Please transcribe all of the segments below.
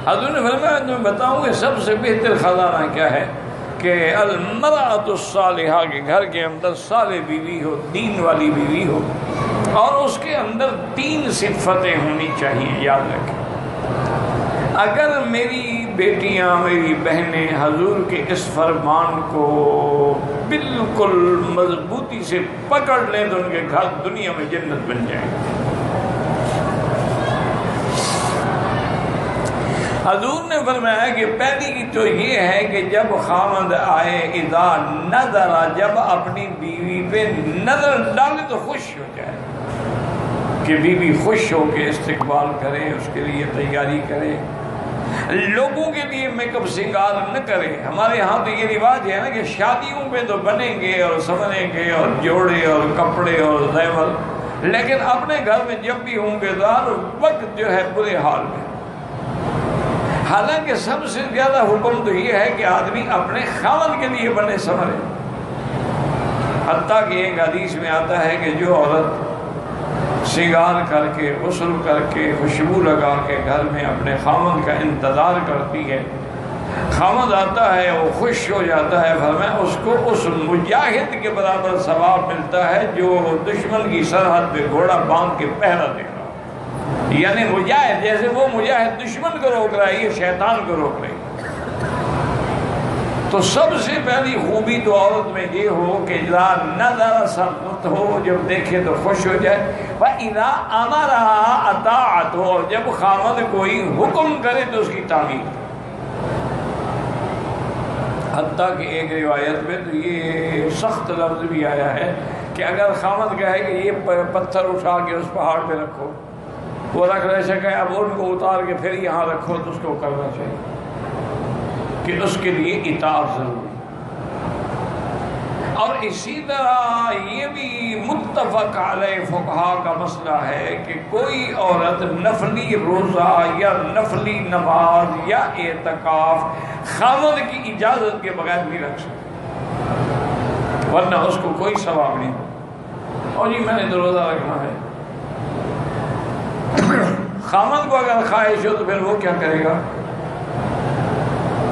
حضور نے فرمایا تمہیں بتاؤں کہ سب سے بہتر خزانہ کیا ہے کہ المرأۃ الصالحہ، کے گھر کے اندر صالح بیوی ہو، دین والی بیوی ہو، اور اس کے اندر 3 صفتیں ہونی چاہیے. یاد رکھیں، اگر میری بیٹیاں، میری بہنیں حضور کے اس فرمان کو بالکل مضبوطی سے پکڑ لیں تو ان کے گھر دنیا میں جنت بن جائیں گے. حضور نے فرمایا کہ پہلی کی تو یہ ہے کہ جب خاوند آئے، اذا نظر، جب اپنی بیوی پہ نظر ڈالے تو خوش ہو جائے، کہ بیوی خوش ہو کے استقبال کرے، اس کے لیے تیاری کرے، لوگوں کے لیے میک اپ سنگار نہ کرے. ہمارے ہاں تو یہ رواج ہے نا کہ شادیوں پہ تو بنیں گے اور سنوریں گے اور جوڑے اور کپڑے اور زیور، لیکن اپنے گھر میں جب بھی ہوں گے تو ہر وقت جو ہے برے حال میں. حالانکہ سب سے زیادہ حکم تو یہ ہے کہ آدمی اپنے خاوند کے لیے بنے سنورے. حتیٰ کہ ایک حدیث میں آتا ہے کہ جو عورت سنگار کر کے، غسل کر کے، خوشبو لگا کے گھر میں اپنے خاوند کا انتظار کرتی ہے، خاوند آتا ہے وہ خوش ہو جاتا ہے، فرمایا اس کو اس مجاہد کے برابر ثواب ملتا ہے جو دشمن کی سرحد پہ گھوڑا باندھ کے پہرا دے رہا. یعنی مجاہد، جیسے وہ مجاہد دشمن کو روک رہا ہے، یہ شیطان کو روک رہی ہے. تو سب سے پہلی خوبی تو عورت میں یہ ہو کہ اذا نظر سخت ہو، جب دیکھے تو خوش ہو جائے. وَإِذَا أَمَرَهَا أَطَاعَتْ، اور جب خاوند کوئی حکم کرے تو اس کی تعمیل. حتیٰ کہ ایک روایت میں تو یہ سخت لفظ بھی آیا ہے کہ اگر خاوند کہے کہ یہ پتھر اٹھا کے اس پہاڑ پہ رکھو، وہ رکھ نہیں سکے، اب ان کو اتار کے پھر یہاں رکھو، تو اس کو کرنا چاہیے کہ اس کے لیے اطاعت ضروری. اور اسی طرح یہ بھی متفق علیہ فقہا کا مسئلہ ہے کہ کوئی عورت نفلی روزہ یا نفلی نماز یا اعتکاف خاوند کی اجازت کے بغیر نہیں رکھ سکتی، ورنہ اس کو کوئی ثواب نہیں ہو. اور جی میں نے تو روزہ رکھنا ہے، خاوند کو اگر خواہش ہو تو پھر وہ کیا کرے گا.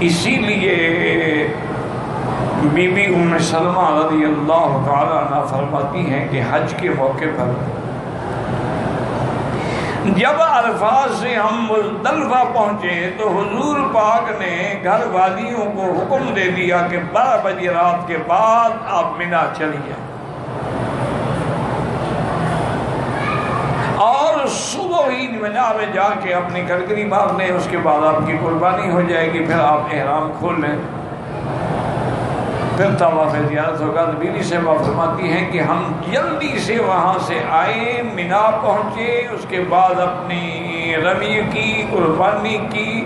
اسی لیے بی بی ام سلمہ رضی اللہ تعالیٰ عنہ فرماتی ہیں کہ حج کے موقع پر جب عرفات سے ہم مزدلفہ پہنچے تو حضور پاک نے گھر والیوں کو حکم دے دیا کہ 12 بجے رات کے بعد آپ منا چلیے، اور صبح ہی منا میں جا کے اپنی گھڑگری مار لیں، اس کے بعد آپ کی قربانی ہو جائے گی، پھر آپ احرام کھول لیں، پھر طواف زیارت ہوگا. تو بیوی سے فرماتی ہیں کہ ہم جلدی سے وہاں سے آئے، منا پہنچے، اس کے بعد اپنی رمی کی، قربانی کی،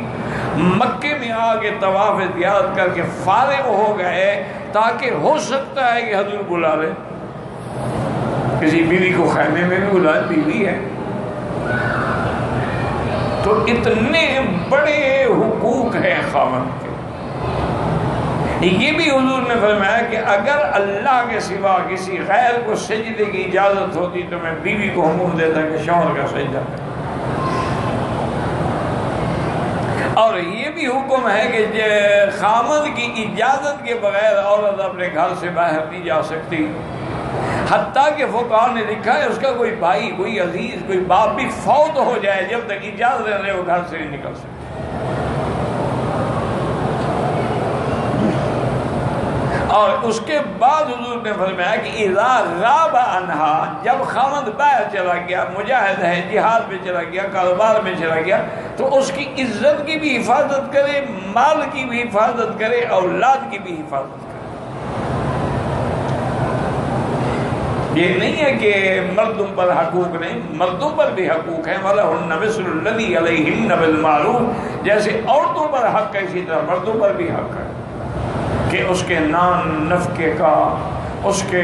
مکے میں آ کے طواف زیارت کر کے فارغ ہو گئے، تاکہ ہو سکتا ہے کہ حضور بلا لے. کسی بیوی کو خیمے میں بھی بلا، بیوی ہے. تو اتنے بڑے حقوق ہیں خاوند کے. یہ بھی حضور نے فرمایا کہ اگر اللہ کے سوا کسی غیر کو سجدے کی اجازت ہوتی تو میں بیوی کو حکم دیتا کہ شوہر کا سجدہ کرے. اور یہ بھی حکم ہے کہ خاوند کی اجازت کے بغیر عورت اپنے گھر سے باہر نہیں جا سکتی. حتیٰ کہ فقہاء نے لکھا ہے اس کا کوئی بھائی، کوئی عزیز، کوئی باپ بھی فوت ہو جائے، جب تک اجازت رہے وہ گھر سے نہیں نکل سکتے. اور اس کے بعد حضور نے فرمایا کہ اذا غاب عنہا، جب خاوند باہر چلا گیا، مجاہد ہے، جہاد میں چلا گیا، کاروبار میں چلا گیا، تو اس کی عزت کی بھی حفاظت کرے، مال کی بھی حفاظت کرے، اولاد کی بھی حفاظت کرے. یہ نہیں ہے کہ مردوں پر حقوق نہیں، مردوں پر بھی حقوق ہیں. وَلَهُنَّ مِثْلُ الَّذِي عَلَيْهِنَّ بِالْمَعْرُوفِ، جیسے عورتوں پر حق ہے اسی طرح مردوں پر بھی حق ہے کہ اس کے نان نفقے کا، اس کے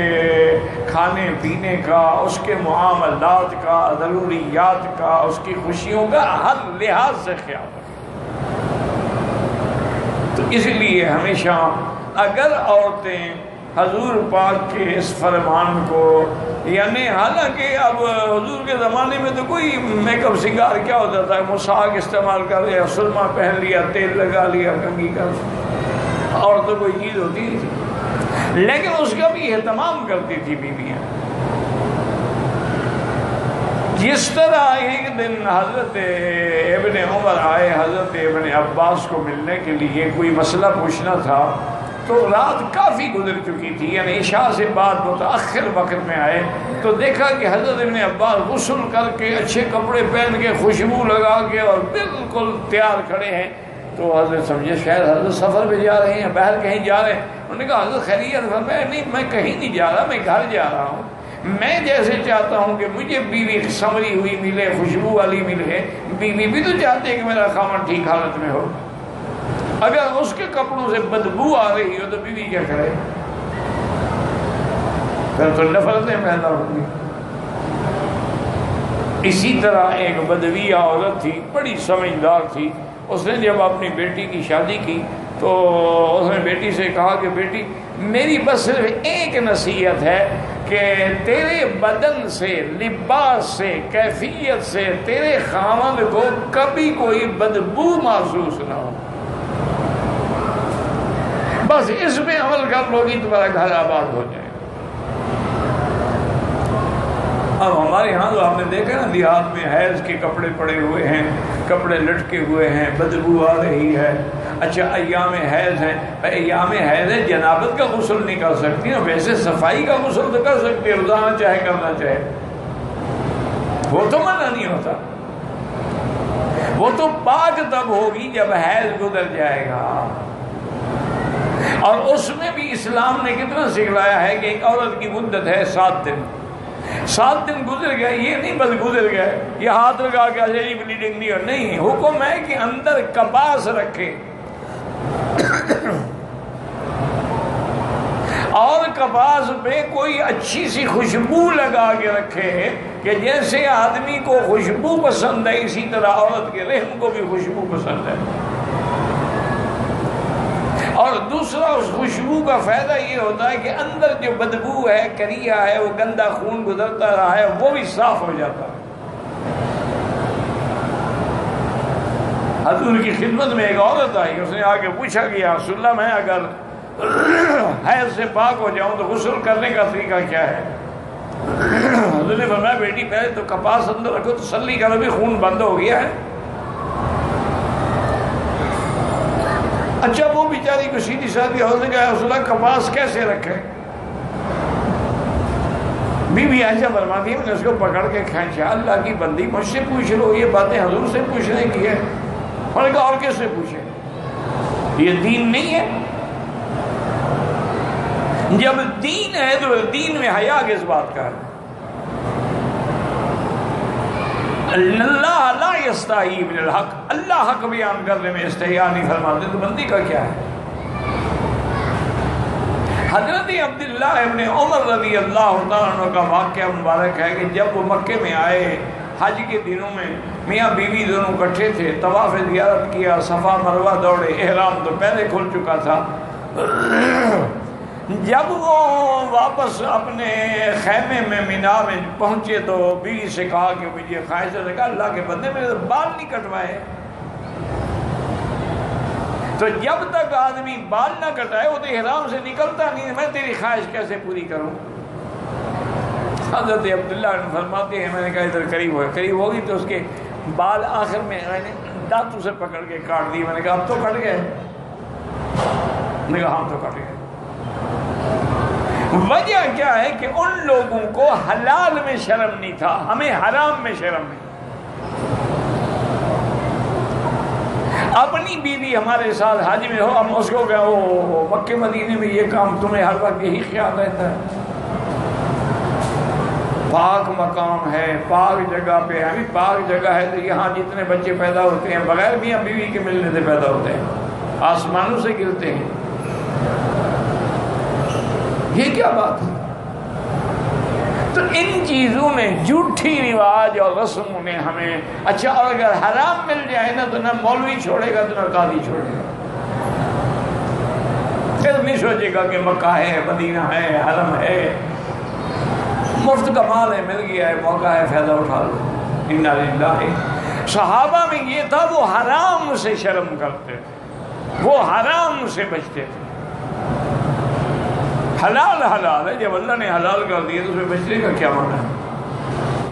کھانے پینے کا، اس کے معاملات کا، ضروریات کا، اس کی خوشیوں کا ہر لحاظ سے خیال رکھے. تو اس لیے ہمیشہ اگر عورتیں حضور پاک کے اس فرمان کو، یعنی حالانکہ اب حضور کے زمانے میں تو کوئی میک اپ سنگار کیا ہوتا تھا، مساق استعمال کر لیا، سرما پہن لیا، تیل لگا لیا، کنگھی کر، اور تو کوئی چیز ہوتی نہیں تھی، لیکن اس کا بھی اہتمام کرتی تھی بیویاں۔ جس طرح ایک دن حضرت ابن عمر آئے حضرت ابن عباس کو ملنے کے لیے، کوئی مسئلہ پوچھنا تھا، تو رات کافی گزر چکی تھی، یعنی عشاء سے بعد متأخر وقت میں آئے تو دیکھا کہ حضرت ابن عباس غسل کر کے اچھے کپڑے پہن کے خوشبو لگا کے اور بالکل تیار کھڑے ہیں۔ تو حضرت سمجھے شاید حضرت سفر پہ جا رہے ہیں، باہر کہیں جا رہے ہیں۔ انہوں نے کہا حضرت خیریت؟ فرمایا نہیں، میں کہیں نہیں جا رہا، میں گھر جا رہا ہوں۔ میں جیسے چاہتا ہوں کہ مجھے بیوی سنوری ہوئی ملے، خوشبو والی ملے، بیوی بھی تو چاہتے ہیں کہ میرا خاوند ٹھیک حالت میں ہو۔ اگر اس کے کپڑوں سے بدبو آ رہی ہو تو بیوی کیا کرے؟ پھر تو نفرتیں پیدا ہوگی۔ اسی طرح ایک بدوی عورت تھی، بڑی سمجھدار تھی، اس نے جب اپنی بیٹی کی شادی کی تو اس نے بیٹی سے کہا کہ بیٹی میری بس صرف ایک نصیحت ہے کہ تیرے بدن سے، لباس سے، کیفیت سے تیرے خاوند کو کبھی کوئی بدبو محسوس نہ ہو، بس اس پہ عمل کر لو گی تمہارا گھر آباد ہو جائے۔ اب ہمارے ہاں تو آپ نے دیکھا نا، دیہات میں حیض کے کپڑے پڑے ہوئے ہیں، کپڑے لٹکے ہوئے ہیں، بدبو آ رہی ہے۔ اچھا ایام حیض ہیں، ایام حیض ہے، جنابت کا غسل نہیں کر سکتی نا، ویسے صفائی کا غسل تو کر سکتی ہے، روزانہ چاہے کرنا چاہے، وہ تو منع نہیں ہوتا۔ وہ تو پاک تب ہوگی جب حیض گزر جائے گا، اور اس میں بھی اسلام نے کتنا سکھلایا ہے کہ ایک عورت کی مدت ہے 7 دن۔ 7 دن گزر گئے، یہ نہیں بس گزر گئے، یہ ہاتھ لگا کے اجلی بلیڈنگ نہیں ہو، نہیں، حکم ہے کہ اندر کپاس رکھے، اور کپاس پہ کوئی اچھی سی خوشبو لگا کے رکھے کہ جیسے آدمی کو خوشبو پسند ہے اسی طرح عورت کے رحم کو بھی خوشبو پسند ہے۔ اور دوسرا اس خوشبو کا فائدہ یہ ہوتا ہے کہ اندر جو بدبو ہے، کریا ہے، وہ گندا خون گزرتا رہا ہے، وہ بھی صاف ہو جاتا ہے۔ حضور کی خدمت میں ایک عورت آئی، اس نے آ کے پوچھا کہ یا رسول اللہ میں اگر حیض سے پاک ہو جاؤں تو غسل کرنے کا طریقہ کیا ہے؟ حضور نے فرمایا بیٹی پہلے تو کپاس اندر رکھو، تسلی کرو بھی خون بند ہو گیا ہے۔ اچھا وہ بیچاری کو سیدھی سادھی عورت نے کہا رسول اللہ کپاس کیسے رکھے؟ بی بی عائشہ فرماتی ہے میں نے اس کو پکڑ کے کھینچا، اللہ کی بندی مجھ سے پوچھ لو، یہ باتیں حضور سے پوچھنے کی ہے؟ اور نے کہا اور کس سے پوچھے؟ یہ دین نہیں ہے؟ جب دین ہے تو دین میں حیا کس بات کا ہے؟ اللہ لا یستحی من الحق، اللہ حق بیان کرنے میں استحیا نہیں فرماتے، تو بندی کا کیا ہے؟ حضرت عبداللہ ابن عمر رضی اللہ عنہ کا واقعہ مبارک ہے کہ جب وہ مکے میں آئے حج کے دنوں میں، میاں بیوی دونوں اکٹھے تھے، طواف زیارت کیا، صفا مروہ دوڑے، احرام تو پہلے کھل چکا تھا۔ جب وہ واپس اپنے خیمے میں مینا میں پہنچے تو بیوی سے کہا کہ مجھے خواہش ہے، کہا اللہ کے بندے میرے بال نہیں کٹوائے۔ تو جب تک آدمی بال نہ کٹائے وہ تو احرام سے نکلتا نہیں، میں تیری خواہش کیسے پوری کروں؟ حضرت عبداللہ فرماتے ہیں میں نے کہا ادھر قریب ہوگی تو اس کے بال آخر میں میں نے دانتوں سے پکڑ کے کاٹ دی۔ میں نے کہا اب تو کٹ گئے؟ میں نے کہا ہم تو کٹ گئے۔ وجہ کیا ہے کہ ان لوگوں کو حلال میں شرم نہیں تھا، ہمیں حرام میں شرم نہیں۔ اپنی بیوی ہمارے ساتھ حج میں ہو، ہم اس کو کہ وہ مکے مدینے میں یہ کام تمہیں ہر وقت یہی خیال رہتا ہے، پاک مقام ہے، پاک جگہ پہ، ابھی پاک جگہ ہے تو یہاں جتنے بچے پیدا ہوتے ہیں بغیر میاں بیوی کے ملنے سے پیدا ہوتے ہیں، آسمانوں سے گرتے ہیں، یہ کیا بات ہے؟ تو ان چیزوں نے، جھوٹی رواج اور رسموں نے ہمیں، اچھا اور اگر حرام مل جائے نا تو نہ مولوی چھوڑے گا تو نہ قاضی چھوڑے گا، پھر نہیں سوچے گا کہ مکہ ہے، مدینہ ہے، حرم ہے، مفت کا مال ہے، مل گیا ہے، موقع ہے، فائدہ اٹھا لو۔ انا للہ۔ صحابہ میں یہ تھا، وہ حرام سے شرم کرتے تھے، وہ حرام سے بچتے تھے۔ حلال حلال ہے، جب اللہ نے حلال کر دیا تو اس میں بچنے کا کیا معنی ہے؟